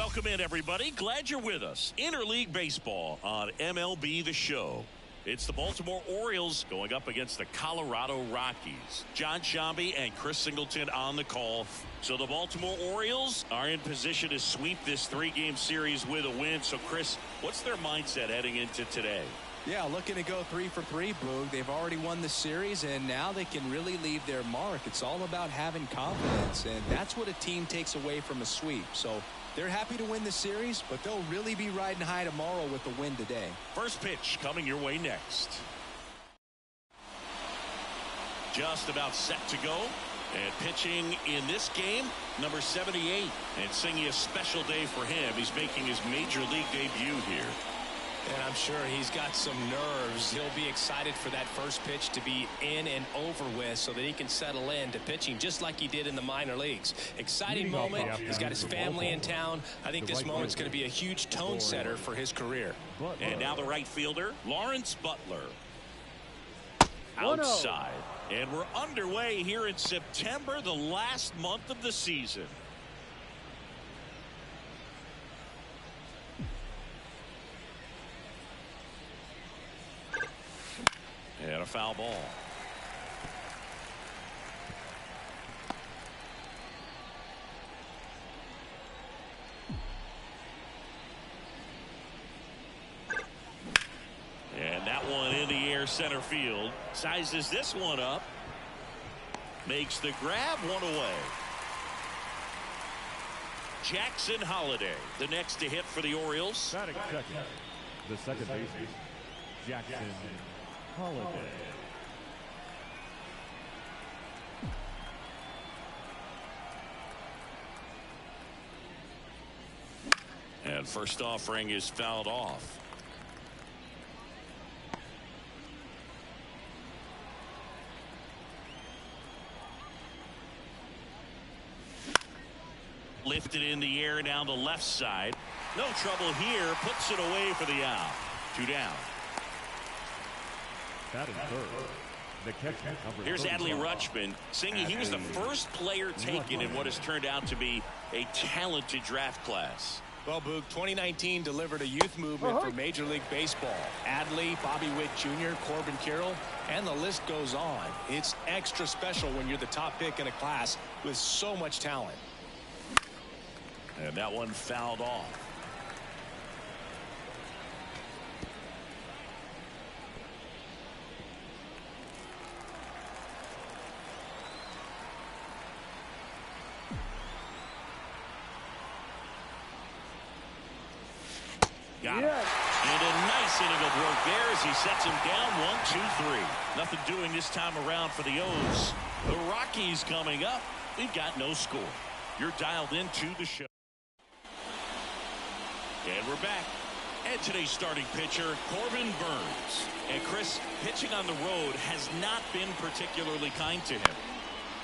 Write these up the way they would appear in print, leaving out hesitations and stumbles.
Welcome in, everybody. Glad you're with us. Interleague Baseball on MLB The Show. It's the Baltimore Orioles going up against the Colorado Rockies. John Shambi and Chris Singleton on the call. So the Baltimore Orioles are in position to sweep this three-game series with a win. So, Chris, what's their mindset heading into today? Yeah, looking to go 3 for 3, Boog. They've already won the series, and now they can really leave their mark. It's all about having confidence, and that's what a team takes away from a sweep. So they're happy to win the series, but they'll really be riding high tomorrow with the win today. First pitch coming your way next. Just about set to go. And pitching in this game, number 78. And singing a special day for him. He's making his major league debut here. And I'm sure he's got some nerves. He'll be excited for that first pitch to be in and over with so that he can settle in to pitching just like he did in the minor leagues. Exciting moment. He's got his family in town. I think this moment's going to be a huge tone setter for his career. And now the right fielder, Lawrence Butler. Outside. And we're underway here in September, the last month of the season. And a foul ball. And that one in the air center field. Sizes this one up. Makes the grab, one away. Jackson Holliday, the next to hit for the Orioles. Batting second, the second baseman, Jackson Holliday. And first offering is fouled off. Lifted in the air down the left side. No trouble here. Puts it away for the out. 2 down. Batting third, the catcher. Here's Adley Rutschman singing he was the first player taken in what has turned out to be a talented draft class. Well, Boog, 2019 delivered a youth movement for Major League Baseball. Adley, Bobby Witt Jr., Corbin Carroll, and the list goes on. It's extra special when you're the top pick in a class with so much talent. And that one fouled off. Got it. And a nice inning of work there as he sets him down. 1, 2, 3. Nothing doing this time around for the O's. The Rockies coming up. We've got no score. You're dialed into the show. And we're back. And today's starting pitcher, Corbin Burnes. And Chris, pitching on the road has not been particularly kind to him.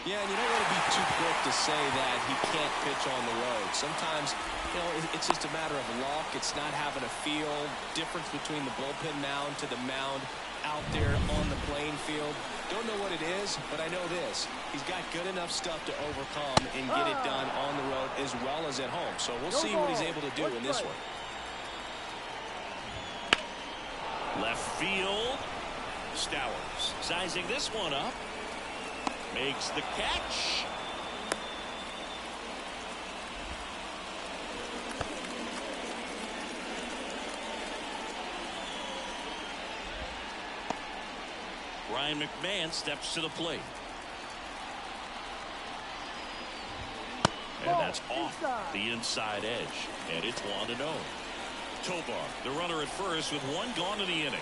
Yeah, and you don't want to be too quick to say that he can't pitch on the road. Sometimes, you know, it's just a matter of luck. It's not having a feel. Difference between the bullpen mound to the mound out there on the playing field. Don't know what it is, but I know this. He's got good enough stuff to overcome and get it done on the road as well as at home. So we'll see what he's able to do in this one. Left field. Stowers sizing this one up. Makes the catch. Ryan McMahon steps to the plate. And that's off the inside edge. And it's 1-0. Tovar, the runner at first with one gone in the inning.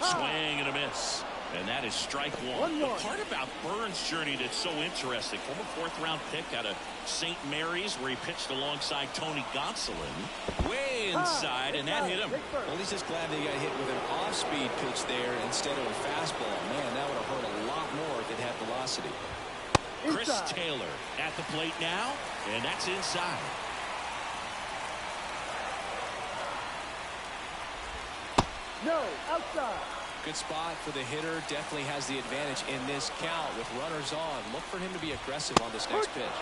Swing and a miss. And that is strike one. The part about Burnes' journey that's so interesting, former 4th-round pick out of St. Mary's where he pitched alongside Tony Gonsolin. Way inside, and that hit him. Well, he's just glad they got hit with an off-speed pitch there instead of a fastball. Man, that would have hurt a lot more if it had velocity. Chris Taylor at the plate now, and that's inside. No, outside. Good spot for the hitter. Definitely has the advantage in this count with runners on. Look for him to be aggressive on this next pitch.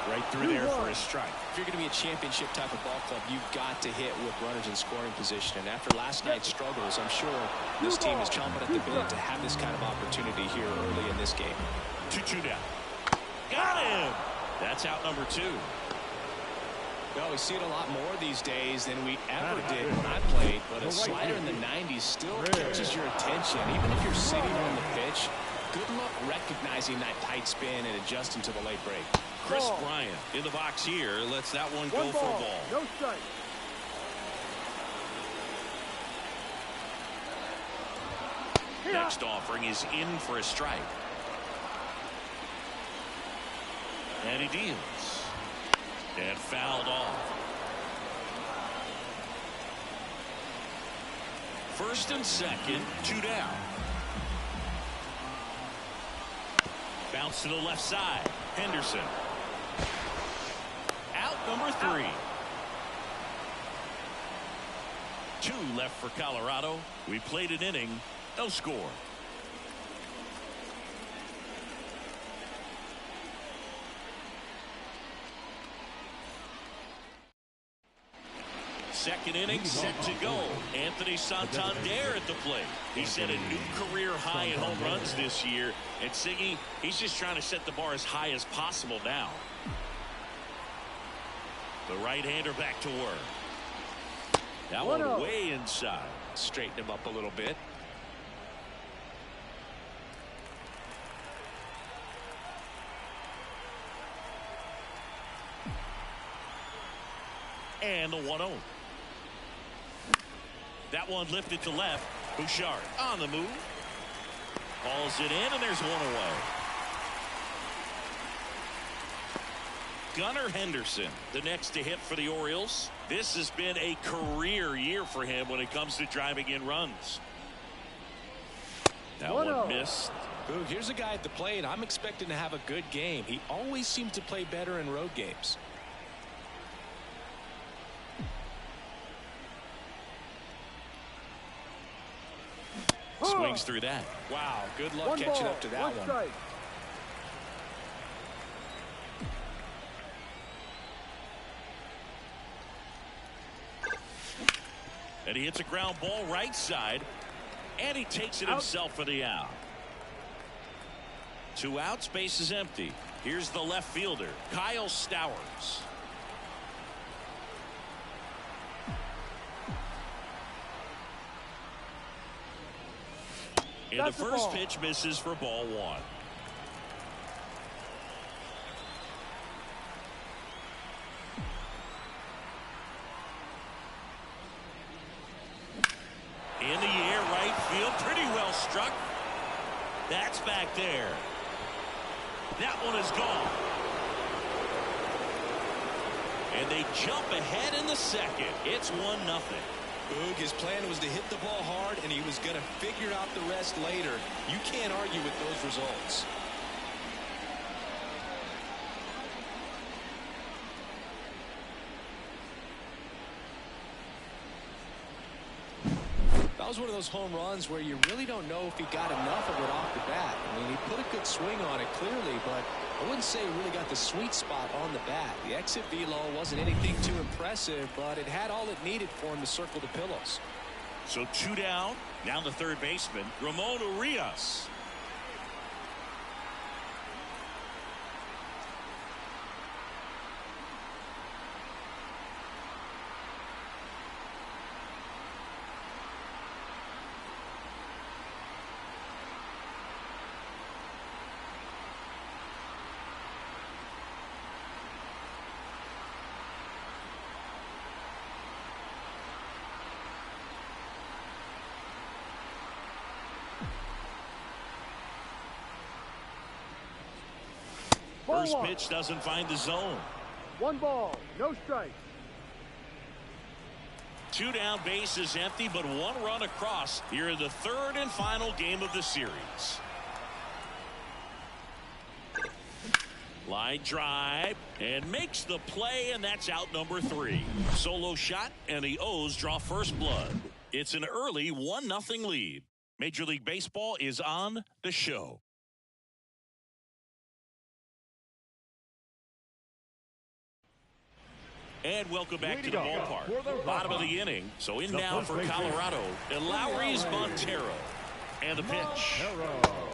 Right through there for a strike. If you're going to be a championship type of ball club, you've got to hit with runners in scoring position. And after last night's struggles, I'm sure this team is chomping at the bit to have this kind of opportunity here early in this game. 2-2 down. Got him. That's out number 2. Well, we see it a lot more these days than we ever did when I played, but a slider in the 90s still catches your attention. Even if you're sitting on the pitch, good luck recognizing that tight spin and adjusting to the late break. Chris Bryant in the box here lets that one go for a ball. No strike. Next offering is in for a strike. And he deals. And fouled off. First and second, 2 down. Bounce to the left side. Henderson. Out number 3. 2 left for Colorado. We played an inning. No score. Second inning set to go. Anthony Santander at the plate. He set a new career high in home runs this year. And Siggy, he's just trying to set the bar as high as possible now. The right-hander back to work. That one way inside. Straighten him up a little bit. And the 1-0. That one lifted to left. Bouchard on the move. Hauls it in, and there's one away. Gunnar Henderson, the next to hit for the Orioles. This has been a career year for him when it comes to driving in runs. That one missed. Ooh, here's a guy at the plate. I'm expecting to have a good game. He always seems to play better in road games. Swings through that. Wow, good luck catching up to that one. Strike. And he hits a ground ball right side. And he takes it himself for the out. 2 outs, base is empty. Here's the left fielder, Kyle Stowers. And the first pitch misses for ball 1. In the air, right field, pretty well struck. That's back there. That one is gone. And they jump ahead in the second. It's 1-0. Boog, his plan was to hit the ball hard, and he was going to figure out the rest later. You can't argue with those results. That was one of those home runs where you really don't know if he got enough of it off the bat. I mean, he put a good swing on it clearly, but I wouldn't say he really got the sweet spot on the bat. The exit velo wasn't anything too impressive, but it had all it needed for him to circle the pillows. So 2 down. Now the third baseman, Ramon Urias. First pitch doesn't find the zone. 1 ball, no strike. 2 down, base is empty, but 1 run across here in the third and final game of the series. Line drive and makes the play, and that's out number 3. Solo shot, and the O's draw first blood. It's an early 1-0 lead. Major League Baseball is on the show. And welcome back to the ballpark. Bottom of the inning. So in now for Colorado, and Lowry's Montero. And the pitch.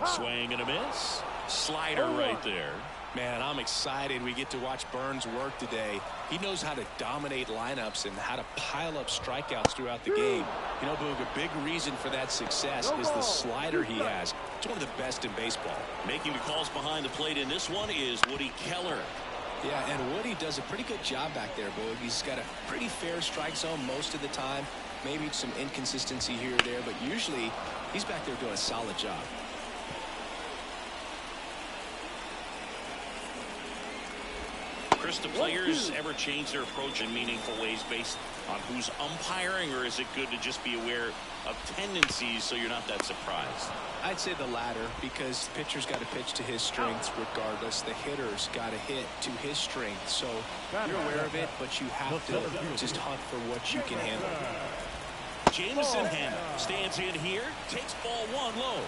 Swing and a miss. Slider right there. Man, I'm excited we get to watch Burns work today. He knows how to dominate lineups and how to pile up strikeouts throughout the game. You know, Boog, a big reason for that success is the slider he has. It's one of the best in baseball. Making the calls behind the plate in this one is Woody Keller. Yeah, and Woody does a pretty good job back there, Boog. He's got a pretty fair strike zone most of the time. Maybe some inconsistency here or there, but usually he's back there doing a solid job. Chris, do players ever change their approach in meaningful ways based on who's umpiring, or is it good to just be aware of tendencies so you're not that surprised? I'd say the latter, because the pitcher's got to pitch to his strengths regardless. The hitter's got to hit to his strength. So you're aware of it, but you have to just hunt for what you can handle. Jameson Hanna stands in here, takes ball one low.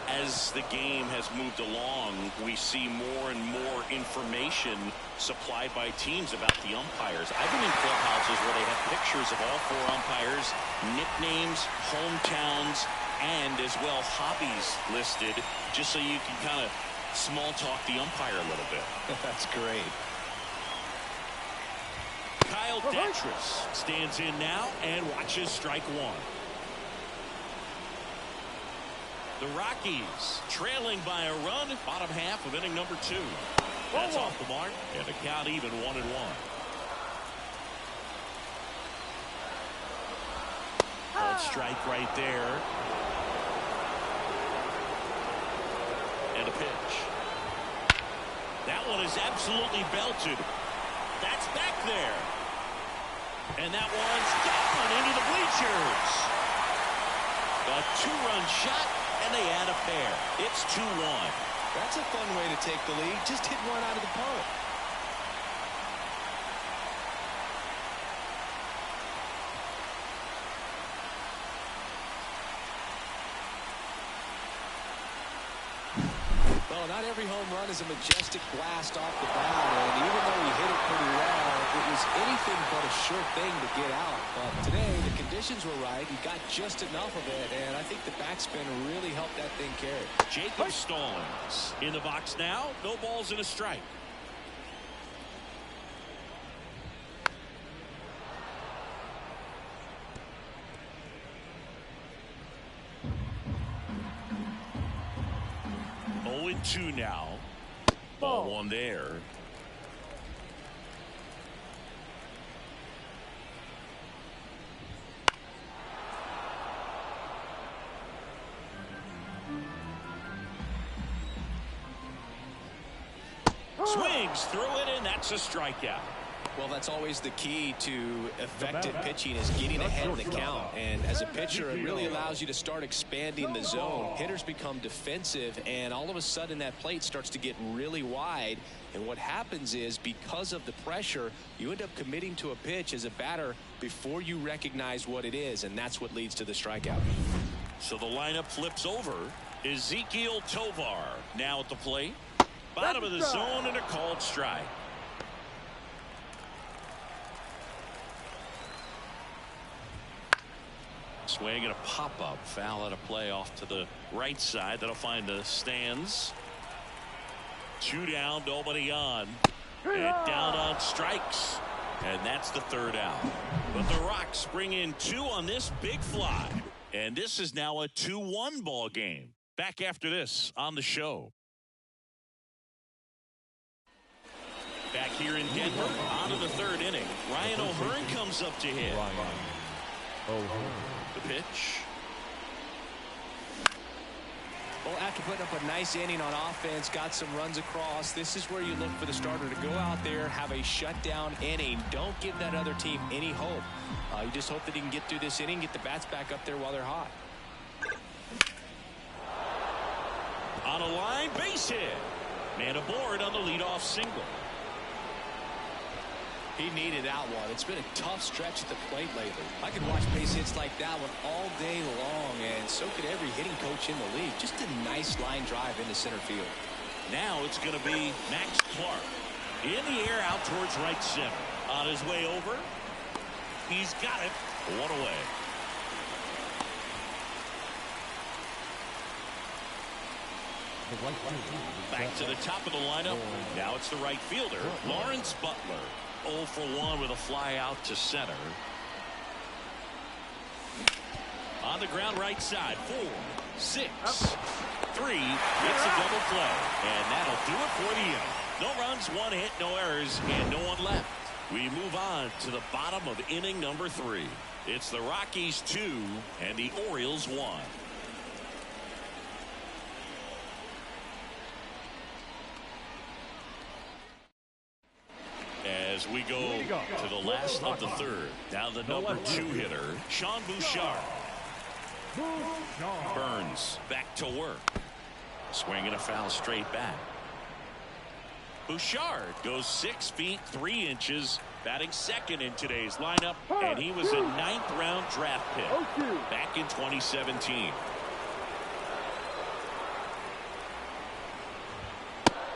As the game has moved along, we see more and more information supplied by teams about the umpires. I've been in clubhouses where they have pictures of all four umpires, nicknames, hometowns, and as well hobbies listed, just so you can kind of small talk the umpire a little bit. That's great. Kyle Detris stands in now and watches strike one. The Rockies trailing by a run, bottom half of inning number 2. That's off the mark, and the count even 1-1. Called strike right there. And a pitch. That one is absolutely belted. That's back there. And that one's gone into the bleachers. A 2-run shot. And they add a pair. It's 2-1. That's a fun way to take the lead. Just hit one out of the park. Well, not every home run is a majestic blast off the bat, and even though he hit it pretty well, it was anything but a sure thing to get out. But today, the conditions were right. He got just enough of it, and I think the backspin really helped that thing carry. Jacob Stallings in the box now. No balls and a strike. Two now. Ball one there. Swings through it, and that's a strikeout. Well, that's always the key to effective pitching, is getting ahead of the count. And as a pitcher, it really allows you to start expanding the zone. Hitters become defensive, and all of a sudden that plate starts to get really wide. And what happens is, because of the pressure, you end up committing to a pitch as a batter before you recognize what it is, and that's what leads to the strikeout. So the lineup flips over. Ezekiel Tovar now at the plate. Bottom of the zone and a called strike. Swing and a pop-up. Foul out of play off to the right side. That'll find the stands. 2 down, nobody on. And down on strikes. And that's the 3rd out. But the Rocks bring in 2 on this big fly. And this is now a 2-1 ball game. Back after this on the show. Back here in Denver, on to the 3rd inning. Ryan O'Hearn comes up to hit. The pitch. Well, after putting up a nice inning on offense, got some runs across, this is where you look for the starter to go out there, have a shutdown inning. Don't give that other team any hope. You just hope that he can get through this inning, get the bats back up there while they're hot. On a line, base hit. Man aboard on the leadoff single. He needed that one. It's been a tough stretch at the plate lately. I could watch base hits like that one all day long, and so could every hitting coach in the league. Just a nice line drive into center field. Now it's going to be Max Clark. In the air out towards right center. On his way over. He's got it. One away. Back to the top of the lineup. Now it's the right fielder, Lawrence Butler. 0 for 1 with a fly out to center. On the ground right side. 4, 6, 3. It's a double play. And that'll do it for the inning. No runs, 1 hit, no errors, and no one left. We move on to the bottom of inning number 3. It's the Rockies 2 and the Orioles 1. As we go to the last of the third. Now the number 2 hitter, Sean Bouchard. Burns back to work. Swinging a foul straight back. Bouchard goes 6 feet 3 inches, batting second in today's lineup, and he was a 9th round draft pick back in 2017.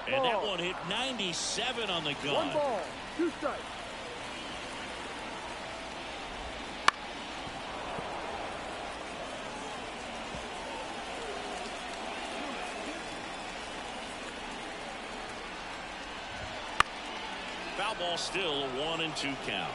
And that one hit 97 on the gun. 1 ball, 2 strikes. Foul ball, still a 1-2 count.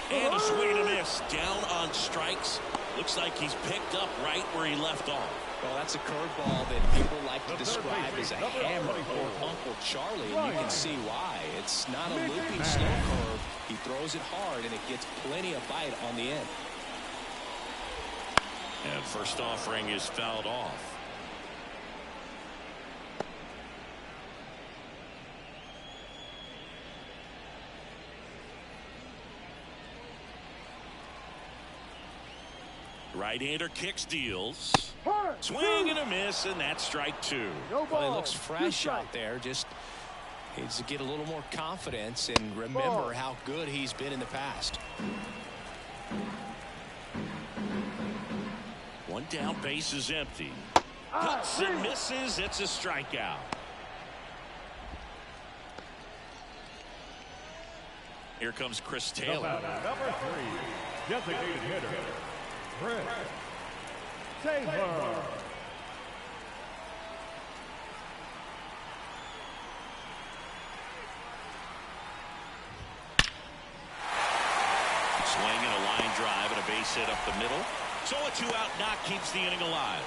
And a swing and a miss. Down on strikes. Looks like he's picked up right where he left off. Well, that's a curveball that people like to describe as a hammer for Uncle Charlie, and you can see why. It's not a looping slow curve. He throws it hard, and it gets plenty of bite on the end. And first offering is fouled off. Right-hander kicks, deals. Swing and a miss, and that's strike 2. Well, he looks fresh out there. Just needs to get a little more confidence and remember how good he's been in the past. 1 down, base is empty. Cuts and misses. It's a strikeout. Here comes Chris Taylor. Number 3, designated hitter, Chris Taylor. Swing and a line drive and a base hit up the middle. So a 2-out knock keeps the inning alive.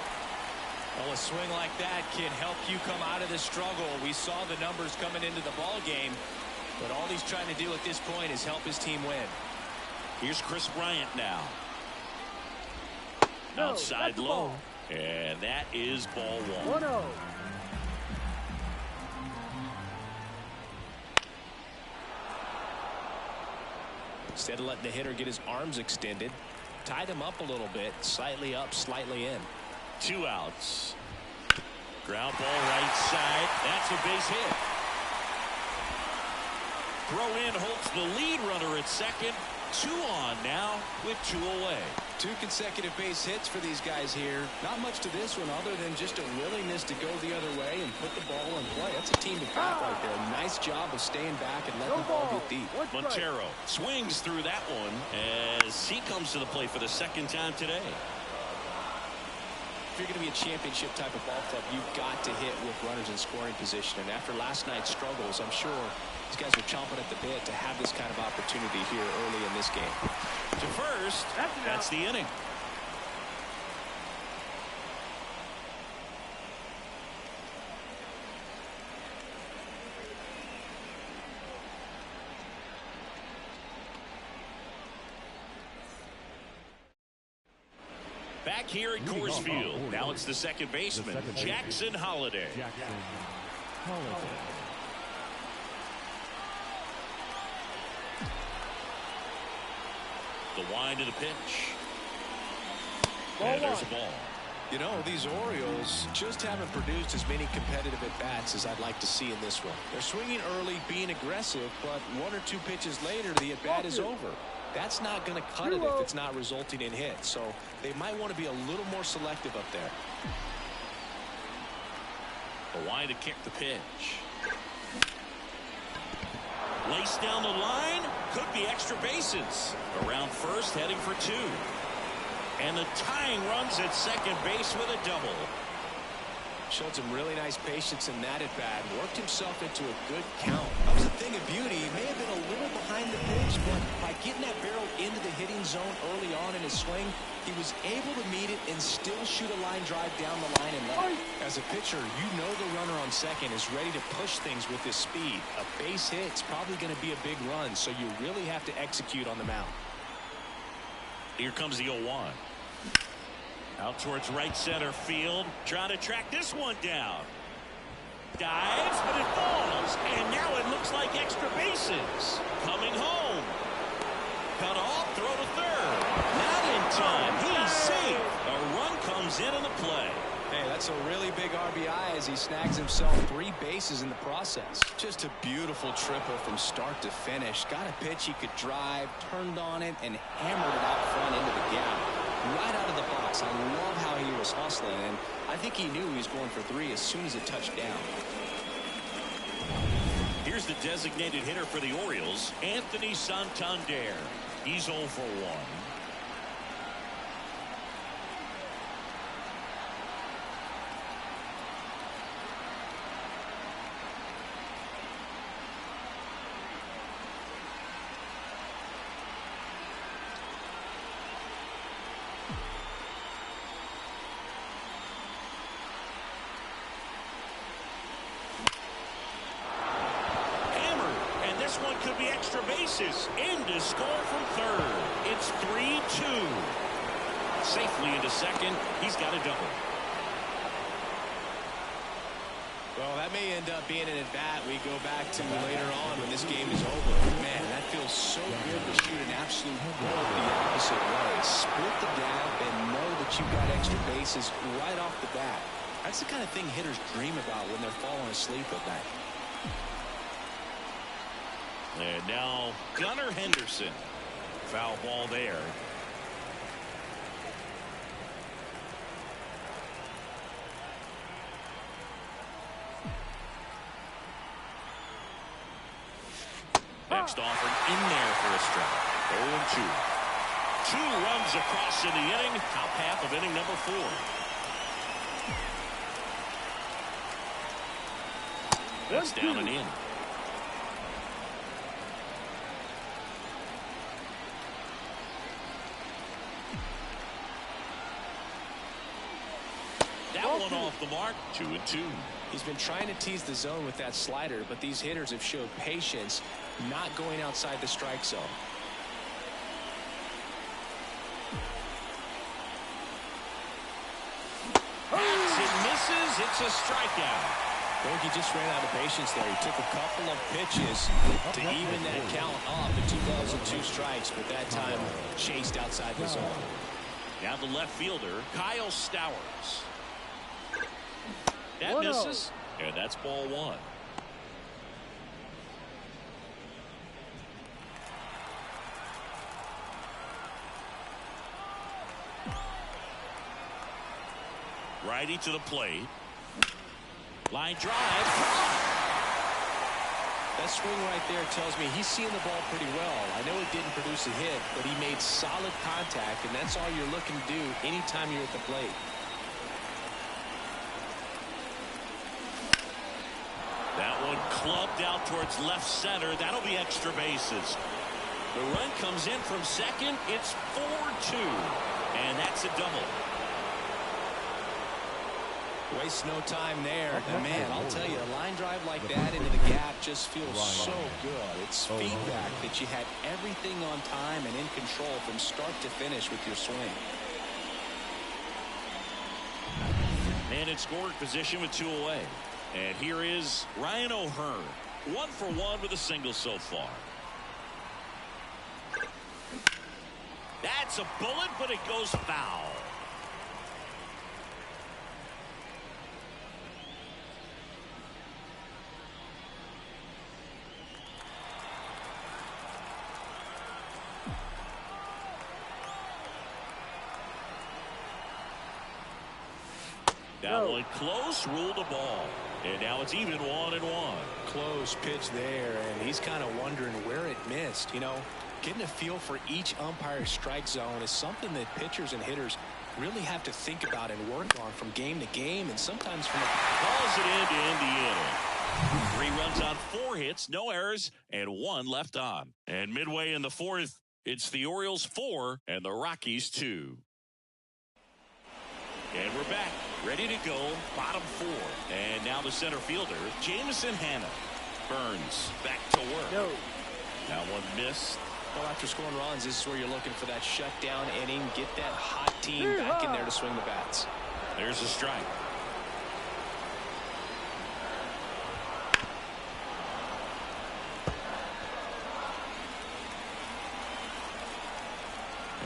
Well, a swing like that can help you come out of the struggle. We saw the numbers coming into the ball game, but all he's trying to do at this point is help his team win. Here's Chris Bryant now. Outside low. And that is ball 1. 1-0. Instead of letting the hitter get his arms extended, tied him up a little bit, slightly up, slightly in. 2 outs. Ground ball right side. That's a base hit. Throw in Holt's the lead runner at second. 2 on now with 2 away. 2 consecutive base hits for these guys here. Not much to this one other than just a willingness to go the other way and put the ball in play. That's a team to back right there. Nice job of staying back and letting the ball get deep. Montero swings through that one as he comes to the plate for the 2nd time today. If you're going to be a championship type of ball club, you've got to hit with runners in scoring position. And after last night's struggles, I'm sure these guys are chomping at the bit to have this kind of opportunity here early in this game. To first, that's the inning. Back here at Coors Field. Now it's the second baseman, Jackson Holliday. The wind of the pitch. And there's a ball. You know, these Orioles just haven't produced as many competitive at-bats as I'd like to see in this one. They're swinging early, being aggressive, but 1 or 2 pitches later, the at-bat is over. That's not going to cut it if it's not resulting in hits. So they might want to be a little more selective up there. The line to kick the pitch. Laced down the line. Could be extra bases. Around first, heading for 2. And the tying runs at second base with a double. Showed some really nice patience in that at bat. Worked himself into a good count. That was a thing of beauty. He may have been a little behind the pitch, but by getting that barrel into the hitting zone early on in his swing, he was able to meet it and still shoot a line drive down the line and left. As a pitcher, you know the runner on second is ready to push things with his speed. A base hit's probably going to be a big run, so you really have to execute on the mound. Here comes the 0-1. Out towards right center field. Trying to track this one down. Dives, but it falls. And now it looks like extra bases. Coming home. Cut off, throw to third. Not in time. He's safe. A run comes in the play. Hey, that's a really big RBI as he snags himself 3 bases in the process. Just a beautiful triple from start to finish. Got a pitch he could drive, turned on it, and hammered it out front into the gap. Right out of the box. I love how he was hustling, and I think he knew he was going for 3 as soon as it touched down. Here's the designated hitter for the Orioles, Anthony Santander. He's 0 for 1. One could be extra bases. In to score from third. It's 3-2. Safely into second. He's got a double. Well, that may end up being an at-bat we go back to later on when this game is over. Man, that feels so good to shoot an absolute ball the opposite way. Split the gap and know that you've got extra bases right off the bat. That's the kind of thing hitters dream about when they're falling asleep at night. And now Gunnar Henderson. Foul ball there. Next offered in there for a strike. 0-2. 2 runs across in the inning. Top half of inning number 4. That's down and in. One off the mark. 2-2. He's been trying to tease the zone with that slider, but these hitters have showed patience, not going outside the strike zone. It misses. It's a strikeout. I think he just ran out of patience there. He took a couple of pitches to even that count up at 2 balls and 2 strikes, but that time chased outside the zone. Now the left fielder, Kyle Stowers. That misses, and that's ball 1. Righty to the plate. Line drive. That swing right there tells me he's seeing the ball pretty well. I know it didn't produce a hit, but he made solid contact, and that's all you're looking to do anytime you're at the plate. That one clubbed out towards left center. That'll be extra bases. The run comes in from second. It's 4-2. And that's a double. Waste no time there. And man, I'll tell you, a line drive like that into the gap just feels so good. It's feedback that you had everything on time and in control from start to finish with your swing. Man in scoring position with 2 away. And here is Ryan O'Hearn. 1 for 1 with a single so far. That's a bullet, but it goes foul. That one close, ruled a ball. And now it's even 1-1. Close pitch there, and he's kind of wondering where it missed. You know, getting a feel for each umpire's strike zone is something that pitchers and hitters really have to think about and work on from game to game, and sometimes from calls it in to end the inning. 3 runs on 4 hits, no errors, and 1 left on. And midway in the 4th, it's the Orioles 4 and the Rockies 2. And we're back, ready to go, bottom 4. And now the center fielder, Jameson Hannah. Burns back to work. No. That one missed. Well, after scoring runs, this is where you're looking for that shutdown inning. Get that hot team back in there to swing the bats. There's a strike.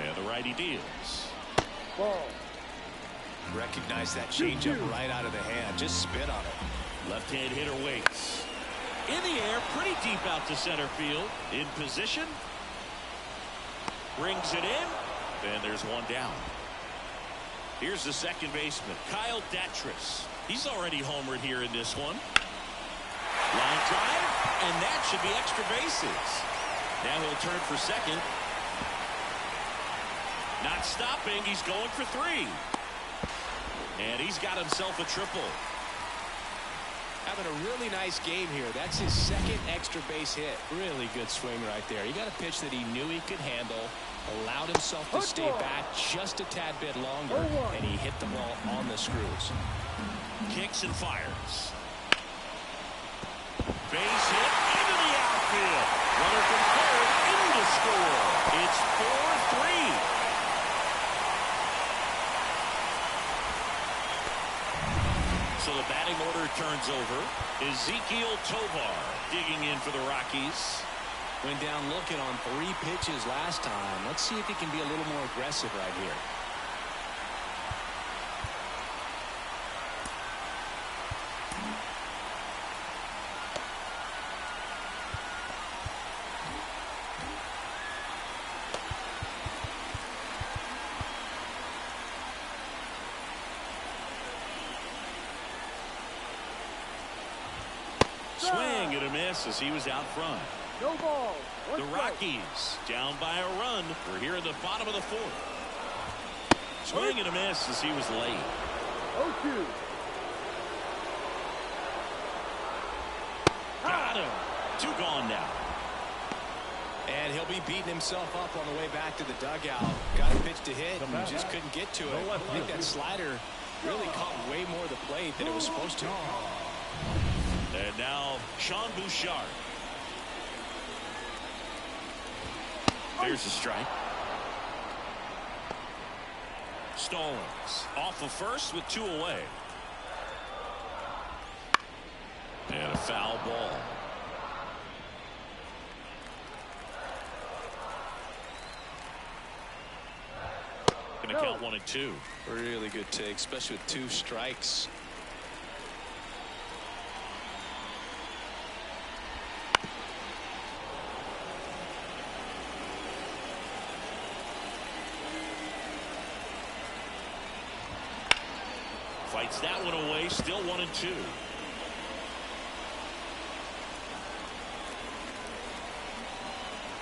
And the righty deals. Ball. Recognize that changeup right out of the hand. Just spit on it. Left-hand hitter waits. In the air, pretty deep out to center field. In position. Brings it in. Then there's one down. Here's the second baseman, Kyle Datris. He's already homered here in this one. Line drive, and that should be extra bases. Now he'll turn for second. Not stopping. He's going for 3. And he's got himself a triple. Having a really nice game here. That's his second extra base hit. Really good swing right there. He got a pitch that he knew he could handle, allowed himself to stay back just a tad bit longer, and he hit the ball on the screws. Kicks and fires. Base hit into the outfield. Runner from third in to score. It's 4-3. So the batting order turns over. Ezekiel Tovar digging in for the Rockies. Went down looking on 3 pitches last time. Let's see if he can be a little more aggressive right here. Swing and a miss as he was out front. No ball. The Rockies down by a run. We're here in the bottom of the 4th. Swing and a miss as he was late. 0-2. Got him. 2 gone now. And he'll be beating himself up on the way back to the dugout. Got a pitch to hit and just couldn't get to it. I think that slider really caught way more of the plate than it was supposed to. And now Sean Bouchard. There's a strike. Stallings off of first with 2 away. And a foul ball. Gonna count 1 and 2. Really good take, especially with 2 strikes. Fights that one away, still 1 and 2.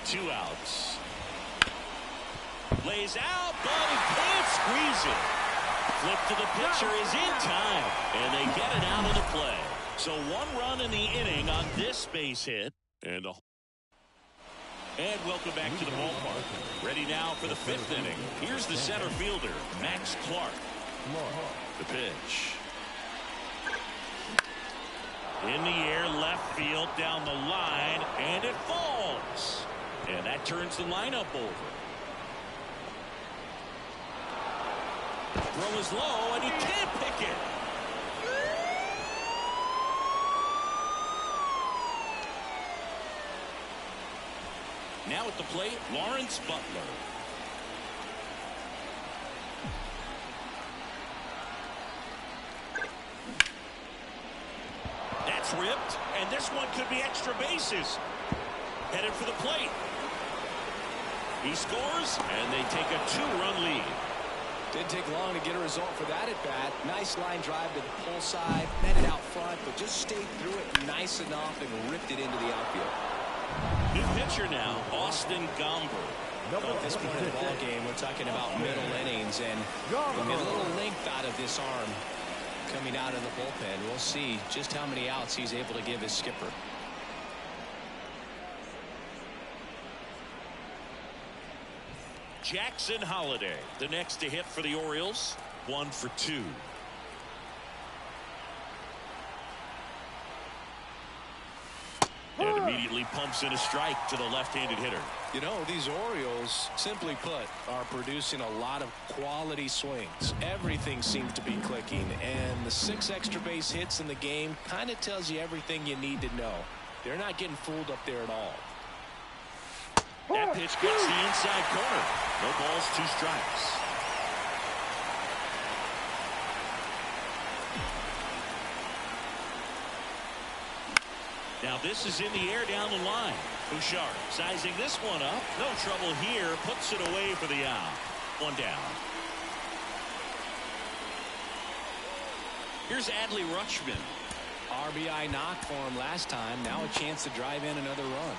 Two outs. Lays out, but he can't squeeze it. Flip to the pitcher is in time, and they get it out of the play. So 1 run in the inning on this base hit. And welcome back to the ballpark. Ready now for the 5th inning. Here's the center fielder, Max Clark. The pitch. In the air, left field, down the line, and it falls. And that turns the lineup over. Throw is low, and he can't pick it. Now at the plate, Lawrence Butler. That's ripped, and this one could be extra bases. Headed for the plate. He scores, and they take a 2-run lead. Didn't take long to get a result for that at bat. Nice line drive to the pull side, met it out front, but just stayed through it nice enough and ripped it into the outfield. New pitcher now, Austin Gomber. At this point in the ball game, we're talking about middle innings, and a little length out of this arm coming out of the bullpen. We'll see just how many outs he's able to give his skipper. Jackson Holiday, the next to hit for the Orioles. 1 for 2. And immediately pumps in a strike to the left-handed hitter. You know, these Orioles, simply put, are producing a lot of quality swings. Everything seems to be clicking, and the 6 extra base hits in the game kind of tells you everything you need to know. They're not getting fooled up there at all. That pitch gets the inside corner. No balls, 2 strikes. Now this is in the air down the line. Bouchard sizing this one up. No trouble here. Puts it away for the out. 1 down. Here's Adley Rutschman. RBI knock for him last time. Now a chance to drive in another run.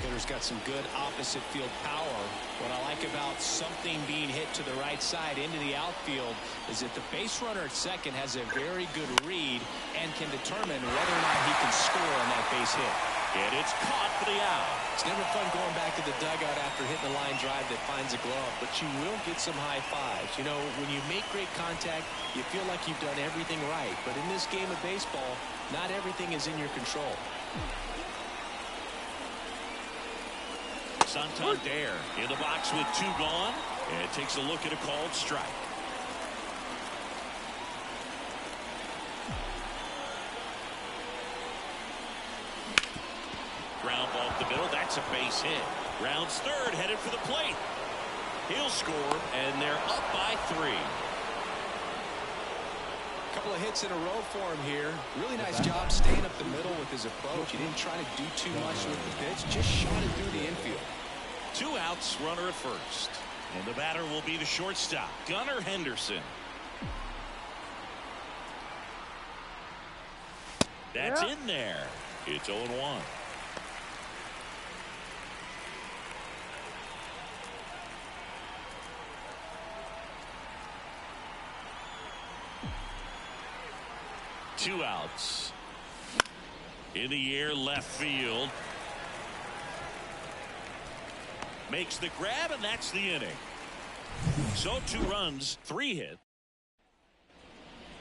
Hitter's got some good opposite field power. What I like about something being hit to the right side into the outfield is that the base runner at second has a very good read and can determine whether or not he can score on that base hit. And it's caught for the out. It's never fun going back to the dugout after hitting a line drive that finds a glove, but you will get some high fives. You know, when you make great contact, you feel like you've done everything right. But in this game of baseball, not everything is in your control. Santander in the box with 2 gone, and takes a look at a called strike. Ground ball up the middle. That's a base hit. Rounds third, headed for the plate. He'll score, and they're up by 3. Couple of hits in a row for him here. Really nice job staying up the middle with his approach. He didn't try to do too much with the pitch, just shot it through the infield. 2 outs, runner at first. And the batter will be the shortstop, Gunnar Henderson. That's in there. It's 0-1. Two outs. In the air, left field. Makes the grab, and that's the inning. So 2 runs, 3 hit.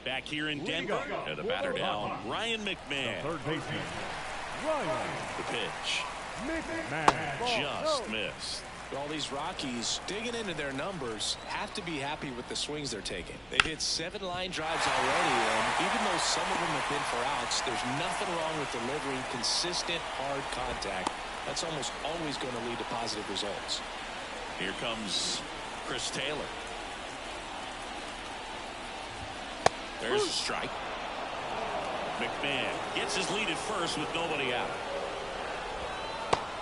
Back here in Denver. And the batter down, Ryan McMahon. Third baseman, Ryan. The pitch. McMahon. Just missed. All these Rockies digging into their numbers have to be happy with the swings they're taking. They've hit 7 line drives already, and even though some of them have been for outs, there's nothing wrong with delivering consistent, hard contact. That's almost always going to lead to positive results. Here comes Chris Taylor. There's a strike. McMahon gets his lead at first with nobody out.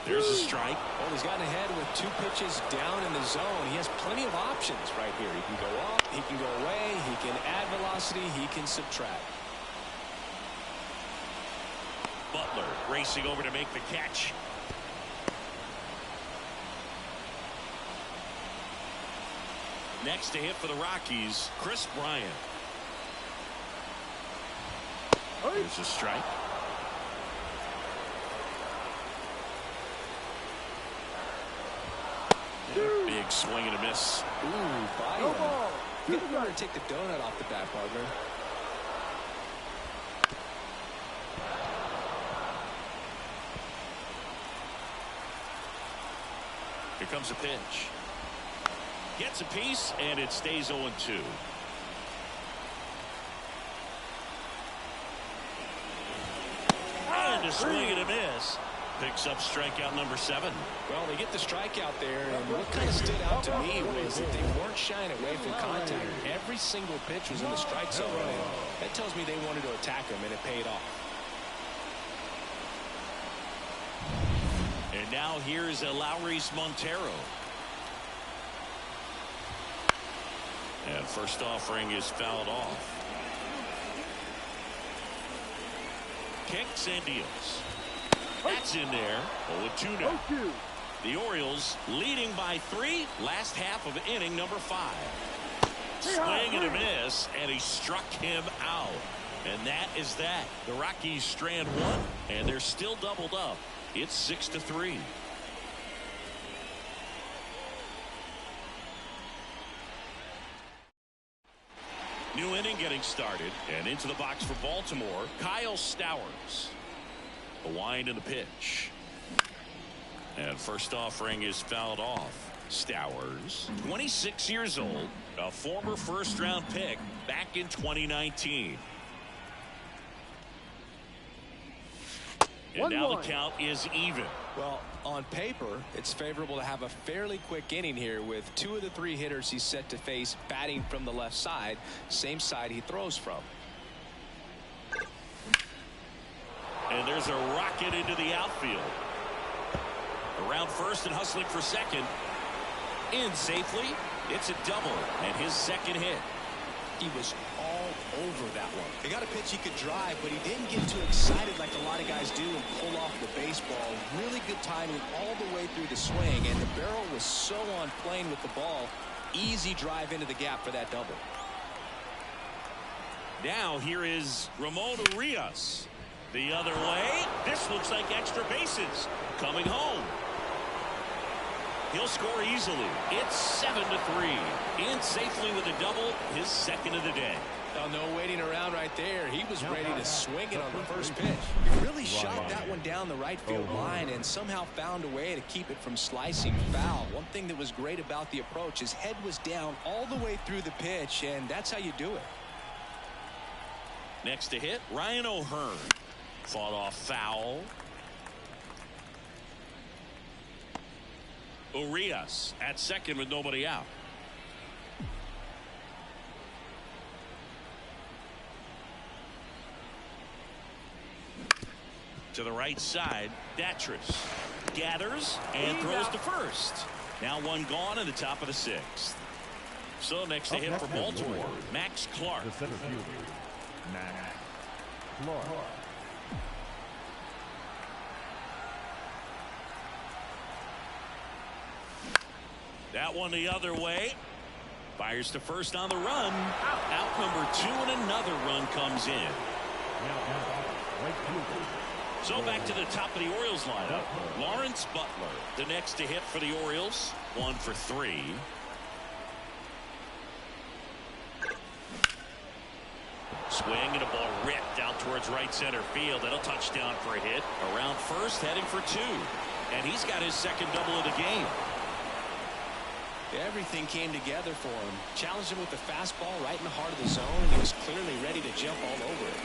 There's a strike. Well, he's gotten ahead with 2 pitches down in the zone. He has plenty of options right here. He can go up, he can go away, he can add velocity, he can subtract. Butler racing over to make the catch. Next to hit for the Rockies, Chris Bryant. There's a strike. Big swing and a miss. Ooh, by him. You better take the donut off the bat, partner. Here comes a pitch. Gets a piece, and it stays 0-2. And a swing and a miss. Picks up strikeout number 7. Well, they get the strikeout there, and what kind of stood out to me was that they weren't shying away from contact. Every single pitch was in the strike zone, and that tells me they wanted to attack him, and it paid off. And now here's Lowry's Montero. And first offering is fouled off. Kicks and deals. That's in there. 0-2 now. The Orioles leading by 3. Last half of inning number 5. Swing and a miss, and he struck him out. And that is that. The Rockies strand 1, and they're still doubled up. It's 6-3. New inning getting started, and into the box for Baltimore, Kyle Stowers. The wind and the pitch. And first offering is fouled off. Stowers, 26 years old, a former first-round pick back in 2019. And now the count is even. Well, on paper, it's favorable to have a fairly quick inning here with 2 of the 3 hitters he's set to face batting from the left side, same side he throws from. And there's a rocket into the outfield. Around first and hustling for second. In safely. It's a double and his second hit. He was all over that one. He got a pitch he could drive, but he didn't get too excited like a lot of guys do and pull off the baseball. Really good timing all the way through the swing, and the barrel was so on plane with the ball. Easy drive into the gap for that double. Now here is Ramon Urias. The other way. This looks like extra bases. Coming home. He'll score easily. It's 7-3. In safely with a double, his second of the day. Oh, no waiting around right there. He was ready to swing it on the first pitch. He really shot that one down the right field line and somehow found a way to keep it from slicing foul. One thing that was great about the approach, his head was down all the way through the pitch, and that's how you do it. Next to hit, Ryan O'Hearn. Fought off foul. Urias at second with nobody out. To the right side, Datris gathers and throws to first. Now one gone in the top of the 6th. So next to hit for Baltimore, Max Clark. The center fielder, Max Clark. That one the other way. Fires to first on the run. Out number 2, and another run comes in. So back to the top of the Orioles lineup. Lawrence Butler, the next to hit for the Orioles. 1 for 3. Swing and a ball ripped out towards right center field. That'll touch down for a hit. Around first, heading for 2. And he's got his second double of the game. Everything came together for him. Challenged him with the fastball right in the heart of the zone, and he was clearly ready to jump all over it.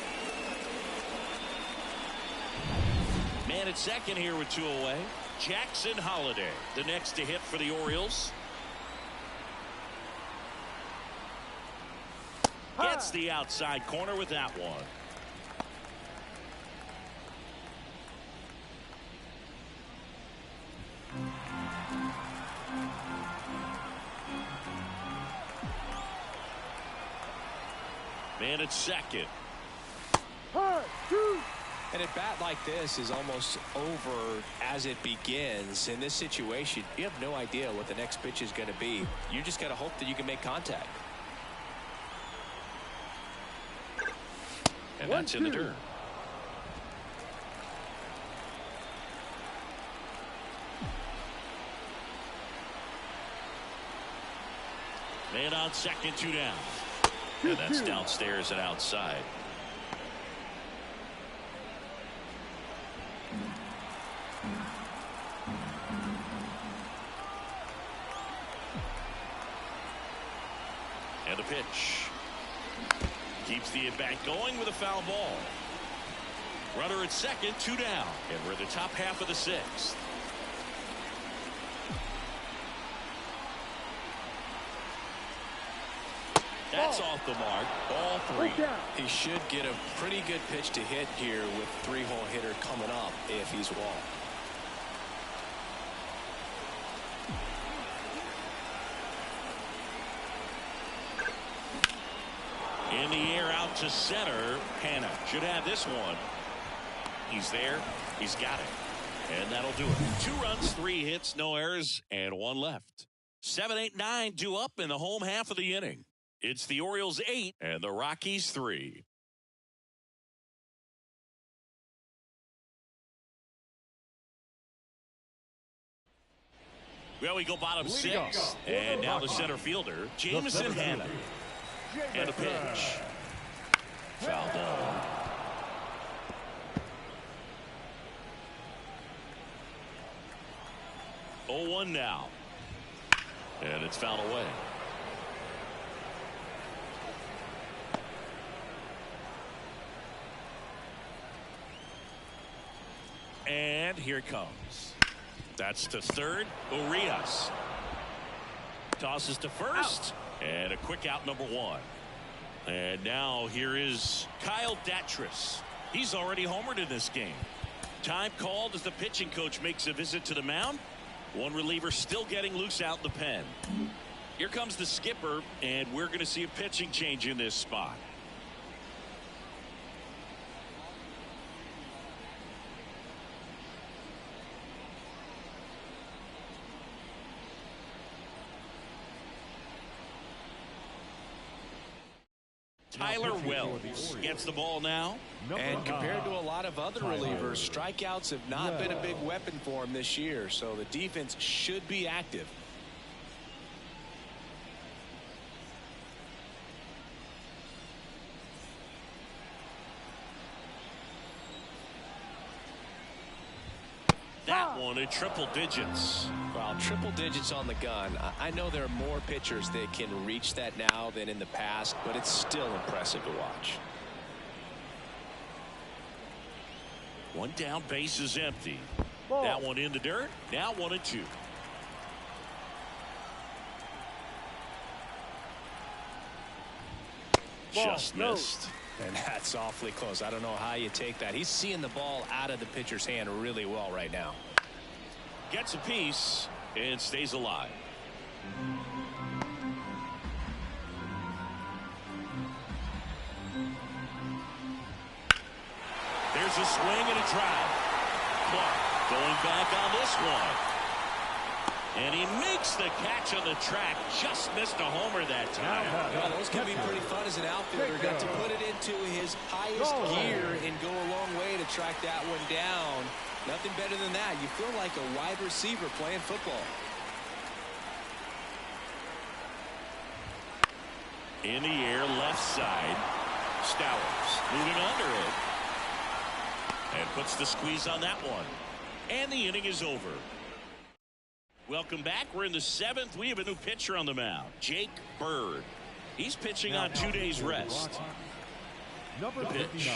Man at second here with 2 away. Jackson Holliday, the next to hit for the Orioles. Gets the outside corner with that one. Man at second. And a bat like this is almost over as it begins. In this situation, you have no idea what the next pitch is going to be. You just got to hope that you can make contact. And that's in the dirt. Man on second, 2 down. And that's downstairs and outside. And a pitch. Keeps the at-bat going with a foul ball. Runner at second, 2 down. And we're at the top half of the 6th. That's off the mark. Ball 3. He should get a pretty good pitch to hit here with 3-hole hitter coming up if he's walked. to center. Hannah should have this one. He's there. He's got it. And that'll do it. 2 runs, 3 hits, no errors, and 1 left. 7, 8, 9 due up in the home half of the inning. It's the Orioles 8 and the Rockies 3. Well, we go bottom 6. And now the center fielder, Jameson Hannah. And a pitch. Foul ball. 0-1 now. And it's fouled away. And here it comes. That's to third. Urias tosses to first. And a quick out, number 1. And now here is Kyle Datris. He's already homered in this game. Time called as the pitching coach makes a visit to the mound. One reliever still getting loose out in the pen. Here comes the skipper, and we're going to see a pitching change in this spot. Tyler Wells gets the ball now. And compared to a lot of other relievers, strikeouts have not been a big weapon for him this year, so the defense should be active. That one in triple digits. Well, triple digits on the gun. I know there are more pitchers that can reach that now than in the past, but it's still impressive to watch. One down, base is empty. Ball. That one in the dirt. Now 1-2. Just missed. And that's awfully close. I don't know how you take that. He's seeing the ball out of the pitcher's hand really well right now. Gets a piece and stays alive. There's a swing and a drive. Clark going back on this one. And he makes the catch on the track. Just missed a homer that time. Well, those can be pretty fun as an outfielder. Got to put it into his highest gear and go a long way to track that one down. Nothing better than that. You feel like a wide receiver playing football. In the air, left side. Stowers moving under it. And puts the squeeze on that one. And the inning is over. Welcome back. We're in the 7th. We have a new pitcher on the mound, Jake Bird. He's pitching on 2 days rest. The pitch.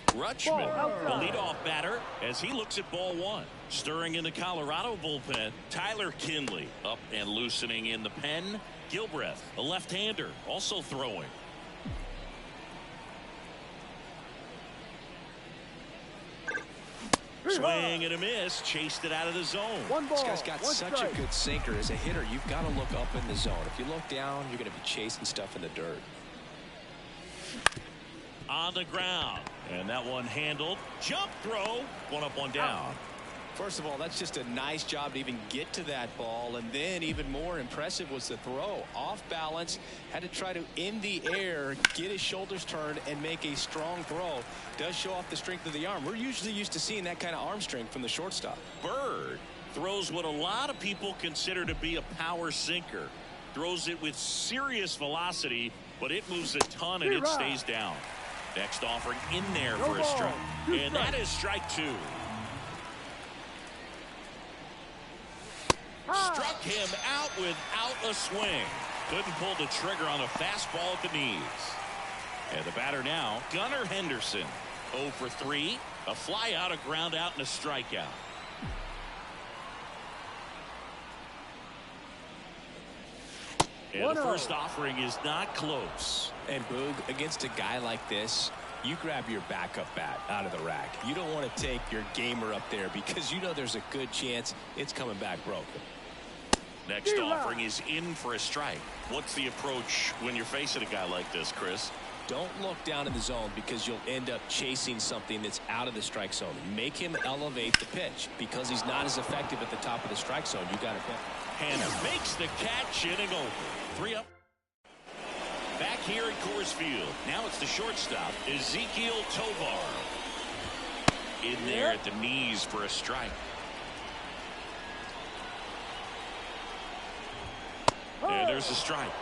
Rutschman, the leadoff batter, as he looks at ball 1. Stirring in the Colorado bullpen, Tyler Kinley up and loosening in the pen. Gilbreth, a left-hander, also throwing. Swing and a miss. Chased it out of the zone. This guy's got such a good sinker. As a hitter, you've got to look up in the zone. If you look down, you're going to be chasing stuff in the dirt. On the ground. And that one handled. Jump throw. One up, one down. First of all, that's just a nice job to even get to that ball. And then even more impressive was the throw. Off balance. Had to try to, in the air, get his shoulders turned and make a strong throw. Does show off the strength of the arm. We're usually used to seeing that kind of arm strength from the shortstop. Bird throws what a lot of people consider to be a power sinker. Throws it with serious velocity, but it moves a ton and it stays down. Next offering in there for a strike. And that is strike 2. Struck him out without a swing. Couldn't pull the trigger on a fastball at the knees. And the batter now, Gunnar Henderson. 0 for 3. A fly out, a ground out, and a strikeout. And the first offering is not close. And Boog, against a guy like this, you grab your backup bat out of the rack. You don't want to take your gamer up there because you know there's a good chance it's coming back broken. Next offering is in for a strike. What's the approach when you're facing a guy like this, Chris? Don't look down in the zone because you'll end up chasing something that's out of the strike zone. Make him elevate the pitch because he's not as effective at the top of the strike zone. You got to hit. Hannah makes the catch, inning over. 3 up. Back here at Coors Field. Now it's the shortstop, Ezekiel Tovar. In there at the knees for a strike. And there's a strike.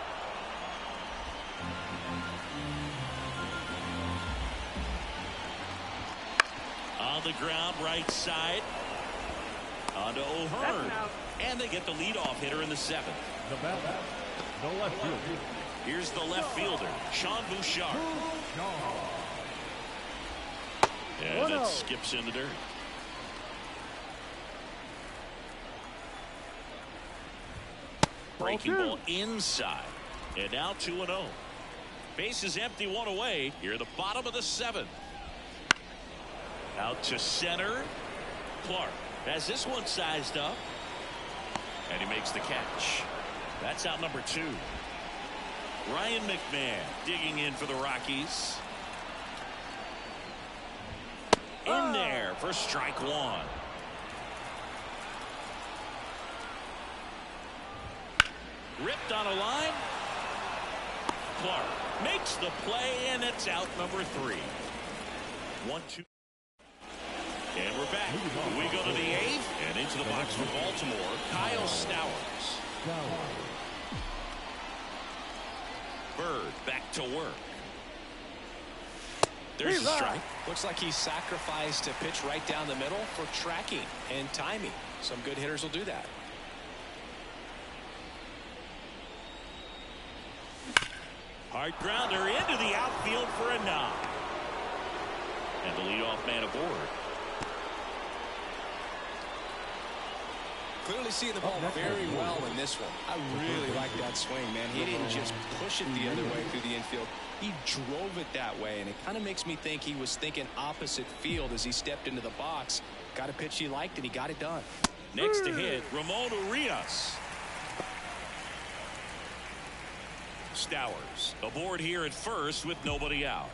On the ground, right side. On to O'Hearn. And they get the leadoff hitter in the 7th. The left fielder. Here's the left fielder, Sean Bouchard. And it skips in the dirt. Breaking ball inside. And now 2-0. Base is empty, 1 away. Here at the bottom of the 7th. Out to center. Clark has this one sized up. And he makes the catch. That's out number 2. Ryan McMahon digging in for the Rockies. In there for strike 1. Ripped on a line. Clark makes the play, and it's out number 3. 1-2. And we're back. We go to the 8th and into the box for Baltimore, Kyle Stowers. Bird back to work. There's a strike. Looks like he sacrificed a pitch right down the middle for tracking and timing. Some good hitters will do that. Hard grounder into the outfield for a knock. And the leadoff man aboard. Clearly seeing the ball very well in this one. I really like that swing, man. He didn't just push it the other way through the infield. He drove it that way, and it kind of makes me think he was thinking opposite field as he stepped into the box. Got a pitch he liked, and he got it done. Next to hit, Ramon Urias. Stowers aboard here at first with nobody out.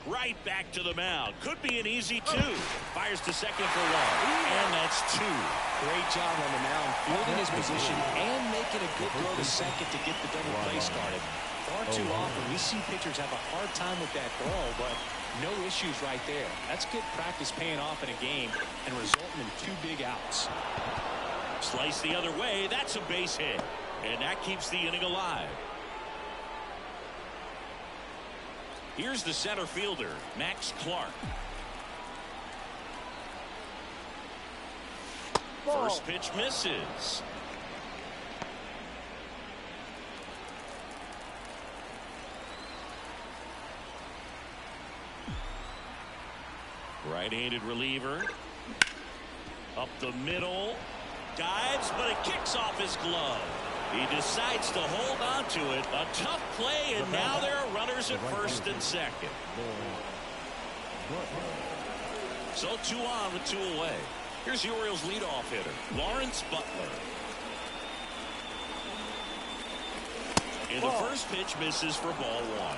Right back to the mound. Could be an easy 2. Fires to second for 1. And that's 2. Great job on the mound, fielding his position and making a good throw to second to get the double play started. Far too often we see pitchers have a hard time with that throw, but no issues right there. That's good practice paying off in a game and resulting in 2 big outs. Slice the other way. That's a base hit. And that keeps the inning alive. Here's the center fielder, Max Clark. First pitch misses. Right-handed reliever. Up the middle. Dives, but it kicks off his glove. He decides to hold on to it. A tough play, and now there are runners at first and second. So 2 on with 2 away. Here's the Orioles' leadoff hitter, Lawrence Butler. And the first pitch misses for ball 1.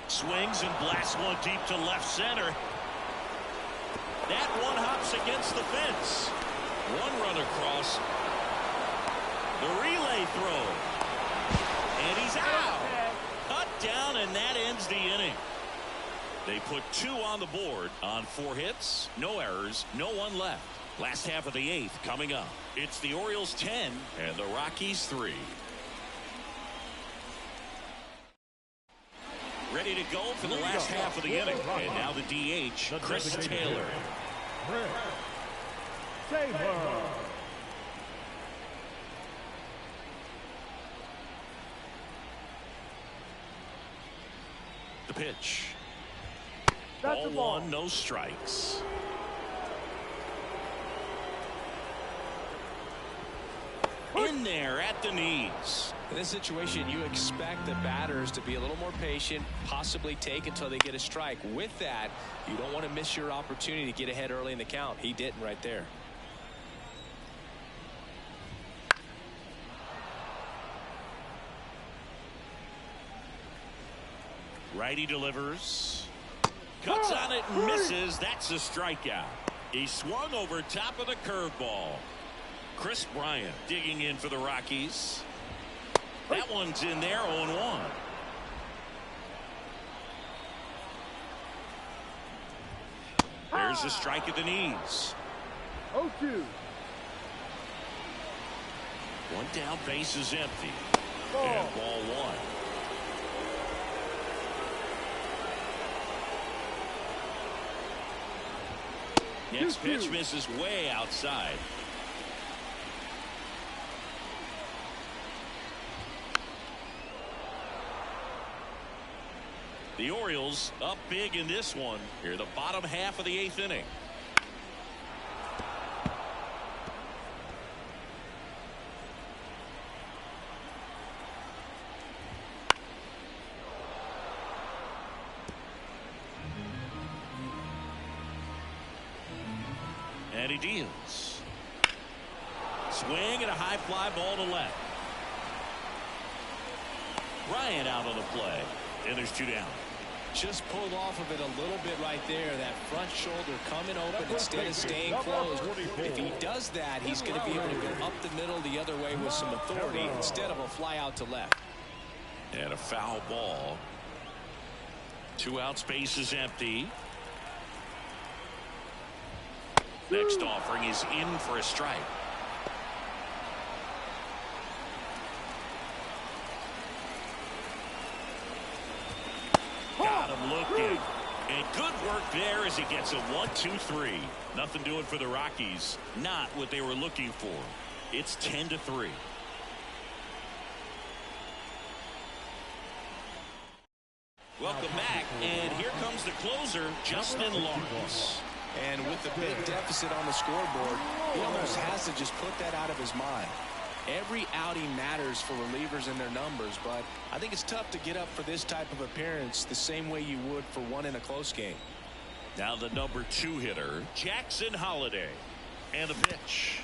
Swings and blasts one deep to left center. That one hops against the fence. 1 run across. The relay throw. And he's out. Cut down, and that ends the inning. They put 2 on the board on 4 hits. No errors. No one left. Last half of the 8th coming up. It's the Orioles 10 and the Rockies 3. Ready to go for the last half of the inning. And now the DH, Chris Taylor. The pitch. That's Ball a ball. 1, no strikes. In there at the knees. In this situation, you expect the batters to be a little more patient, possibly take until they get a strike. With that, you don't want to miss your opportunity to get ahead early in the count. He didn't right there. Righty delivers. Cuts on it and misses. That's a strikeout. He swung over top of the curveball. Chris Bryant digging in for the Rockies. That one's in there, 0-1. There's a strike at the knees. 0-2. One down, base is empty. Ball. And ball 1. Next pitch misses way outside. The Orioles up big in this one. Here, the bottom half of the 8th inning. And he deals. Swing and a high fly ball to left. Bryant out on the play. And there's 2 down. Just pulled off of it a little bit right there. That front shoulder coming open instead of staying closed. If he does that, he's going to be able to go up the middle the other way with some authority instead of a fly out to left. And a foul ball. 2 outs, base is empty. Next offering is in for a strike. Got him looking. And good work there as he gets a 1-2-3. Nothing doing for the Rockies. Not what they were looking for. It's 10-3. Welcome back. And here comes the closer, Justin Lawrence. And with the big deficit on the scoreboard, he almost has to just put that out of his mind. Every outing matters for relievers and their numbers, but I think it's tough to get up for this type of appearance the same way you would for one in a close game. Now the number 2 hitter, Jackson Holliday. And the pitch.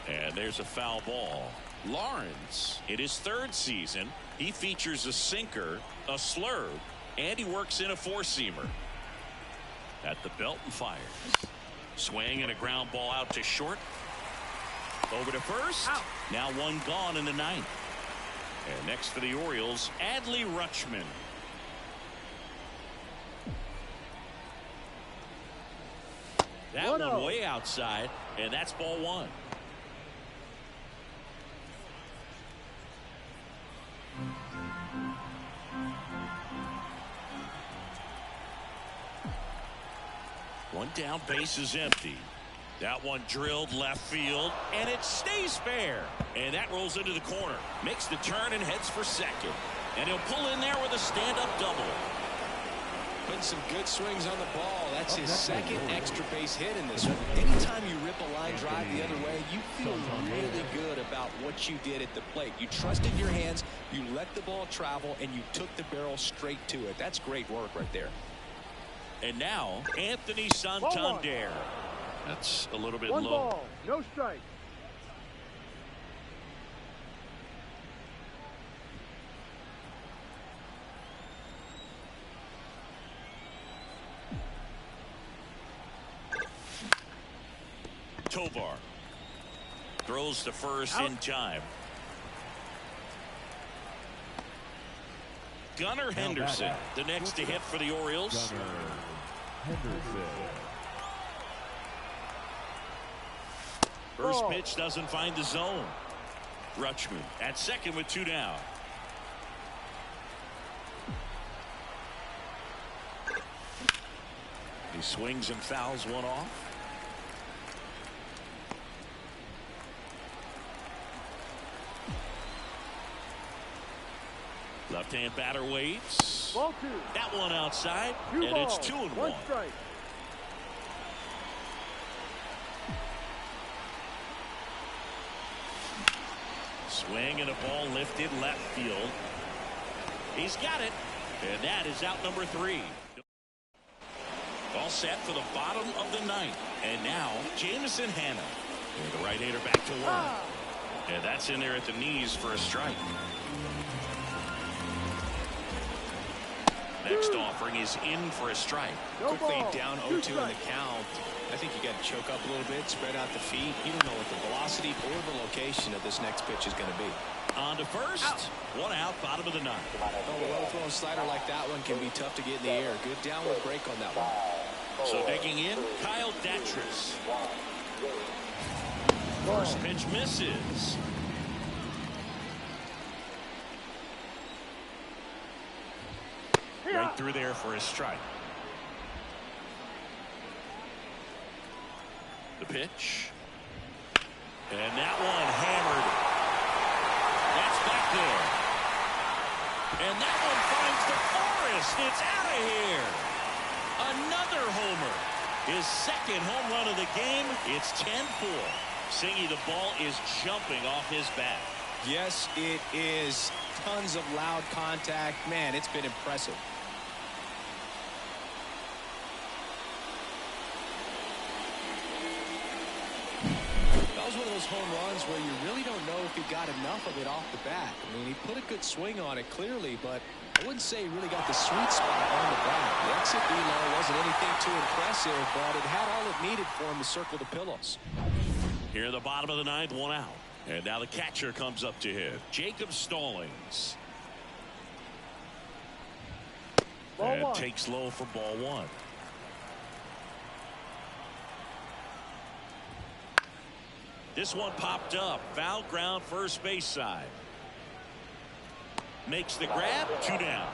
And there's a foul ball. Lawrence, in his 3rd season, he features a sinker, a slurve, and he works in a 4-seamer. At the belt and fires. Swing and a ground ball out to short. Over to first. Out. Now 1 gone in the 9th. And next for the Orioles, Adley Rutschman. That one way outside, and that's ball 1. One down, base is empty. That one drilled left field, and it stays fair. And that rolls into the corner. Makes the turn and heads for second. And he'll pull in there with a stand-up double. Putting some good swings on the ball. That's his 2nd extra base hit in this one. Anytime you rip a line drive the other way, you feel really good about what you did at the plate. You trusted your hands, you let the ball travel, and you took the barrel straight to it. That's great work right there. And now, Anthony Santander. That's a little bit 1 low. ball, no strike. Tovar throws to first in time. Gunnar Henderson, the next to hit for the Orioles. First pitch doesn't find the zone. Rutschman at second with 2 down. He swings and fouls one off. Left-hand batter waits. Ball 2. That one outside, Two and it's balls, 2-1. one strike. Swing and a ball lifted left field. He's got it, and that is out number 3. All set for the bottom of the 9th. And now, Jamison Hanna. And the right-hander back to work. And that's in there at the knees for a strike. Next offering is in for a strike. Quickly down 0-2 in the count. I think you got to choke up a little bit, spread out the feet. You don't know what the velocity or the location of this next pitch is going to be. On to first. One out, bottom of the 9th. Oh, a well-thrown slider like that one can be tough to get in the air. Good downward break on that one. So digging in, Kyle Datris. First pitch misses. Right through there for a strike. The pitch. And that one hammered. That's back there. And that one finds the forest. It's out of here. Another homer. His second home run of the game. It's 10-4. Singy, the ball is jumping off his bat. Yes, it is. Tons of loud contact. Man, it's been impressive. That was one of those home runs where you really don't know if he got enough of it off the bat. I mean, he put a good swing on it clearly, but I wouldn't say he really got the sweet spot on the bat. The exit velo wasn't anything too impressive, but it had all it needed for him to circle the pillows. Here in the bottom of the 9th, one out. And now the catcher comes up to hit. Jacob Stallings. And takes low for ball 1. This one popped up. Foul ground, first base side. Makes the grab, 2 down.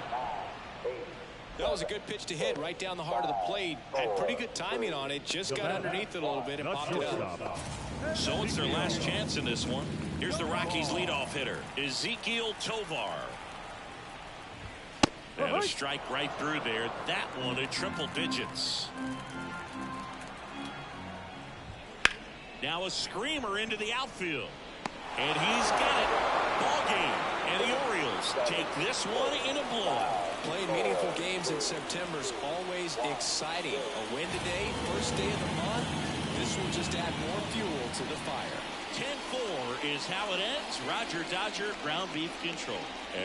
That was a good pitch to hit right down the heart of the plate. Had pretty good timing on it. Just got underneath it a little bit and popped it up. So it's their last chance in this one. Here's the Rockies' leadoff hitter, Ezekiel Tovar. And a strike right through there. That one at triple digits. Now a screamer into the outfield. And he's got it. Ball game. And the Orioles take this one in a blowout. Playing meaningful games in September is always exciting. A win today, first day of the month. This will just add more fuel to the fire. 10-4 is how it ends. Roger Dodger ground beef control.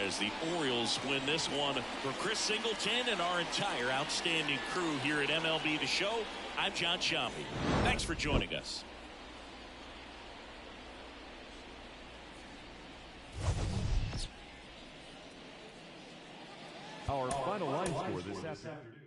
As the Orioles win this one, for Chris Singleton and our entire outstanding crew here at MLB The Show, I'm John Shambi. Thanks for joining us. Our final line score this afternoon.